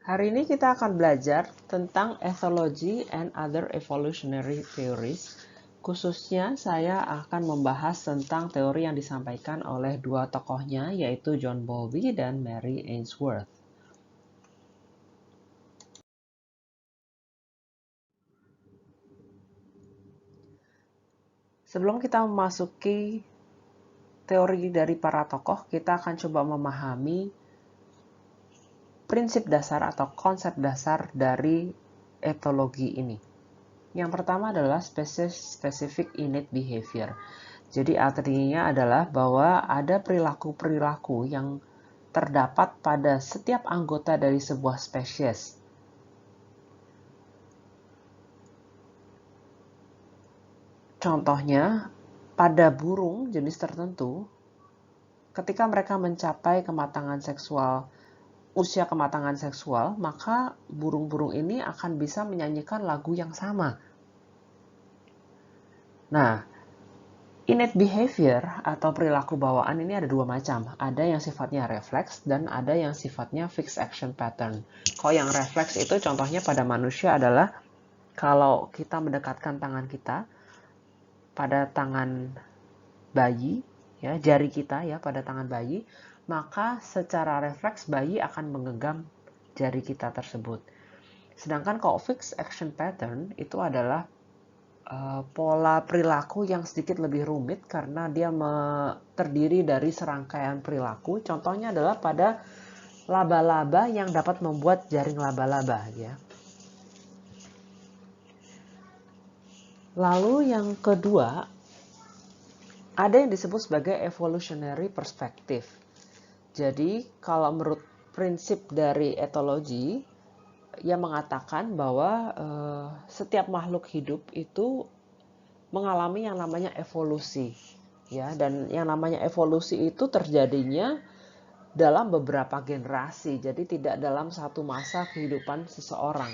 Hari ini kita akan belajar tentang ethology and other evolutionary theories. Khususnya saya akan membahas tentang teori yang disampaikan oleh dua tokohnya, yaitu John Bowlby dan Mary Ainsworth. Sebelum kita memasuki teori dari para tokoh, kita akan coba memahami prinsip dasar atau konsep dasar dari ethology ini. Yang pertama adalah specific innate behavior. Jadi artinya adalah bahwa ada perilaku-perilaku yang terdapat pada setiap anggota dari sebuah spesies. Contohnya, pada burung jenis tertentu, ketika mereka mencapai kematangan seksual, usia kematangan seksual, maka burung-burung ini akan bisa menyanyikan lagu yang sama. Nah, innate behavior atau perilaku bawaan ini ada dua macam. Ada yang sifatnya refleks dan ada yang sifatnya fixed action pattern. Kalau yang refleks itu contohnya pada manusia adalah kalau kita mendekatkan tangan kita pada tangan bayi, ya, jari kita ya pada tangan bayi, maka secara refleks bayi akan menggenggam jari kita tersebut. Sedangkan kalau fixed action pattern itu adalah pola perilaku yang sedikit lebih rumit karena dia terdiri dari serangkaian perilaku. Contohnya adalah pada laba-laba yang dapat membuat jaring laba-laba, ya. Lalu yang kedua, ada yang disebut sebagai evolutionary perspective. Jadi kalau menurut prinsip dari ethology, ia mengatakan bahwa setiap makhluk hidup itu mengalami yang namanya evolusi, ya, dan yang namanya evolusi itu terjadinya dalam beberapa generasi, jadi tidak dalam satu masa kehidupan seseorang.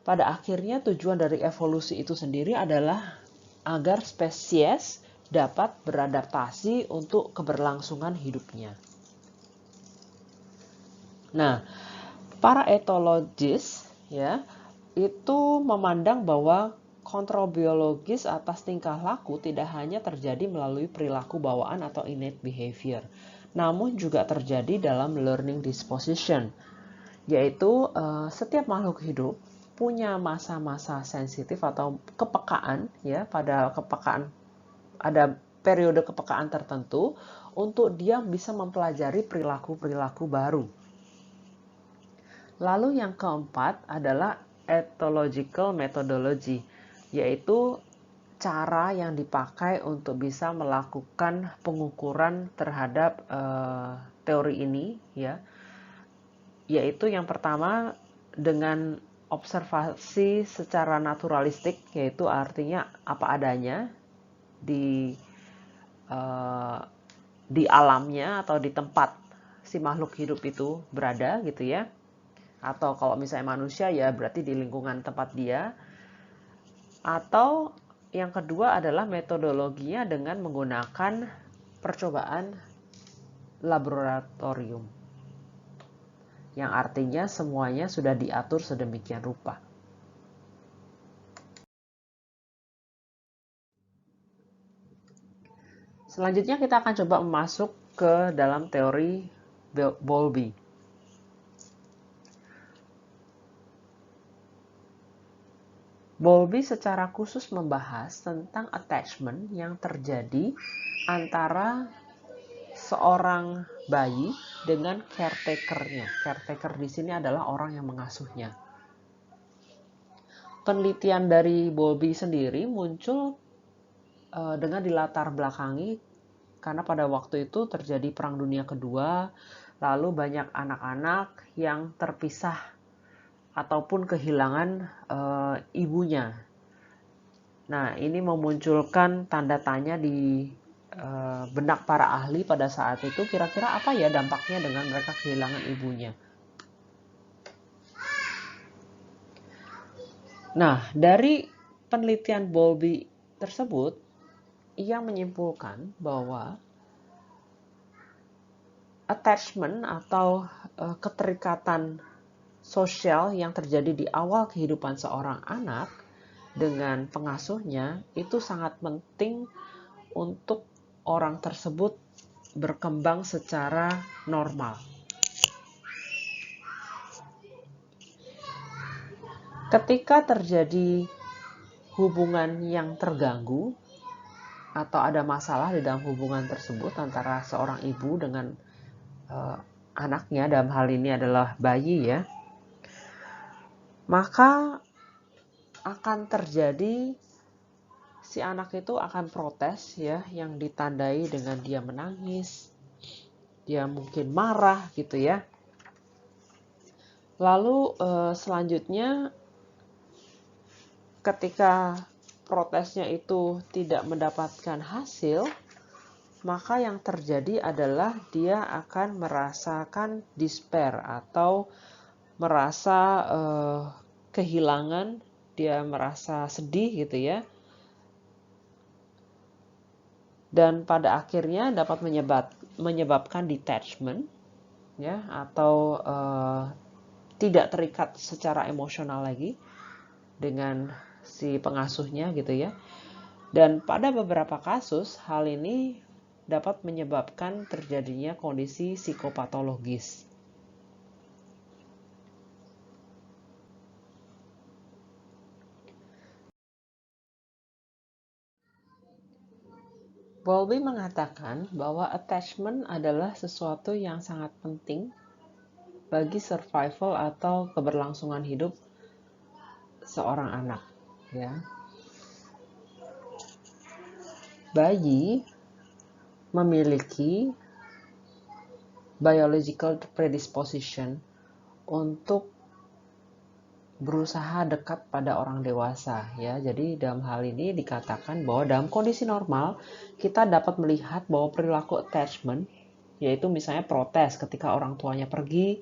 Pada akhirnya tujuan dari evolusi itu sendiri adalah agar spesies dapat beradaptasi untuk keberlangsungan hidupnya. Nah, para ethologis ya itu memandang bahwa kontrol biologis atas tingkah laku tidak hanya terjadi melalui perilaku bawaan atau innate behavior, namun juga terjadi dalam learning disposition, yaitu setiap makhluk hidup punya masa-masa sensitif atau kepekaan, ya, pada kepekaan ada periode kepekaan tertentu untuk dia bisa mempelajari perilaku-perilaku baru. Lalu yang keempat adalah ethological methodology, yaitu cara yang dipakai untuk bisa melakukan pengukuran terhadap teori ini, ya. Yaitu yang pertama dengan observasi secara naturalistik, yaitu artinya apa adanya di alamnya atau di tempat si makhluk hidup itu berada, gitu ya. Atau kalau misalnya manusia, ya berarti di lingkungan tempat dia. Atau yang kedua adalah metodologinya dengan menggunakan percobaan laboratorium, yang artinya semuanya sudah diatur sedemikian rupa. Selanjutnya kita akan coba masuk ke dalam teori Bowlby. Bowlby secara khusus membahas tentang attachment yang terjadi antara seorang bayi dengan caretaker-nya. Caretaker di sini adalah orang yang mengasuhnya. Penelitian dari Bowlby sendiri muncul dengan dilatar belakangi karena pada waktu itu terjadi Perang Dunia Kedua, lalu banyak anak-anak yang terpisah ataupun kehilangan ibunya. Nah, ini memunculkan tanda tanya di benak para ahli pada saat itu, kira-kira apa ya dampaknya dengan mereka kehilangan ibunya. Nah, dari penelitian Bowlby tersebut, ia menyimpulkan bahwa attachment atau keterikatan sosial yang terjadi di awal kehidupan seorang anak dengan pengasuhnya itu sangat penting untuk orang tersebut berkembang secara normal. Ketika terjadi hubungan yang terganggu atau ada masalah di dalam hubungan tersebut antara seorang ibu dengan anaknya, dalam hal ini adalah bayi ya, maka akan terjadi si anak itu akan protes ya, yang ditandai dengan dia menangis, dia mungkin marah gitu ya. Lalu selanjutnya ketika protesnya itu tidak mendapatkan hasil, maka yang terjadi adalah dia akan merasakan despair atau merasa kehilangan, dia merasa sedih gitu ya. Dan pada akhirnya dapat menyebabkan detachment ya, atau tidak terikat secara emosional lagi dengan si pengasuhnya gitu ya. Dan pada beberapa kasus hal ini dapat menyebabkan terjadinya kondisi psikopatologis. Bowlby mengatakan bahwa attachment adalah sesuatu yang sangat penting bagi survival atau keberlangsungan hidup seorang anak ya. Bayi memiliki biological predisposition untuk berusaha dekat pada orang dewasa ya. Jadi dalam hal ini dikatakan bahwa dalam kondisi normal kita dapat melihat bahwa perilaku attachment, yaitu misalnya protes ketika orang tuanya pergi,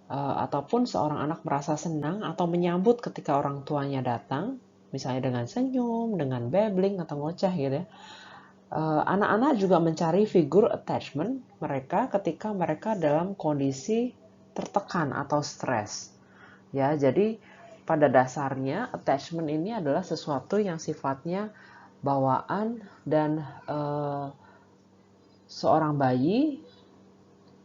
ataupun seorang anak merasa senang atau menyambut ketika orang tuanya datang, misalnya dengan senyum, dengan babbling atau ngoceh gitu ya. Anak-anak juga mencari figur attachment mereka ketika mereka dalam kondisi tertekan atau stres. Ya, jadi pada dasarnya attachment ini adalah sesuatu yang sifatnya bawaan dan seorang bayi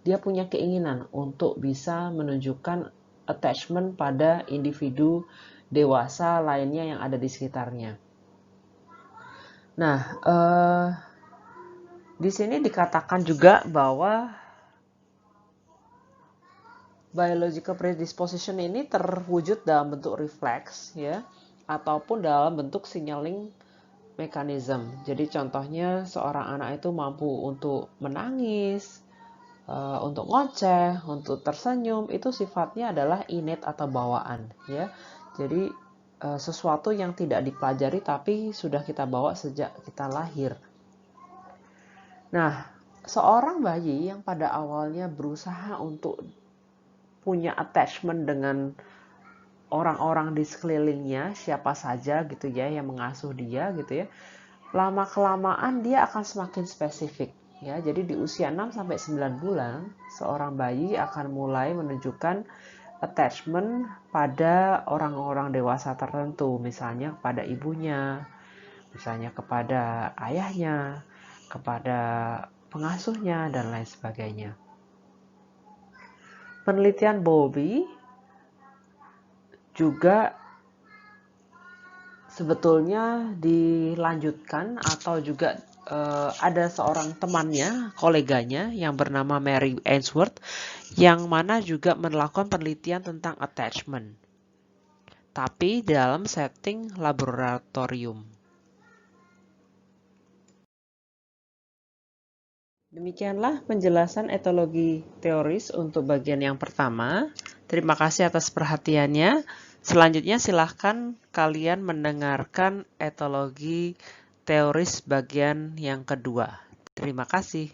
dia punya keinginan untuk bisa menunjukkan attachment pada individu dewasa lainnya yang ada di sekitarnya. Nah, di sini dikatakan juga bahwa biological predisposition ini terwujud dalam bentuk refleks ya, ataupun dalam bentuk signaling mechanism. Jadi contohnya seorang anak itu mampu untuk menangis, untuk ngoceh, untuk tersenyum, itu sifatnya adalah innate atau bawaan ya. Jadi sesuatu yang tidak dipelajari tapi sudah kita bawa sejak kita lahir. Nah, seorang bayi yang pada awalnya berusaha untuk punya attachment dengan orang-orang di sekelilingnya, siapa saja gitu ya yang mengasuh dia gitu ya, lama-kelamaan dia akan semakin spesifik ya. Jadi di usia 6 sampai 9 bulan seorang bayi akan mulai menunjukkan attachment pada orang-orang dewasa tertentu, misalnya kepada ibunya, misalnya kepada ayahnya, kepada pengasuhnya dan lain sebagainya. Penelitian Bowlby juga sebetulnya dilanjutkan atau juga ada seorang temannya, koleganya yang bernama Mary Ainsworth yang mana juga melakukan penelitian tentang attachment, tapi dalam setting laboratorium. Demikianlah penjelasan etologi teoris untuk bagian yang pertama. Terima kasih atas perhatiannya. Selanjutnya silahkan kalian mendengarkan etologi teoris bagian yang kedua. Terima kasih.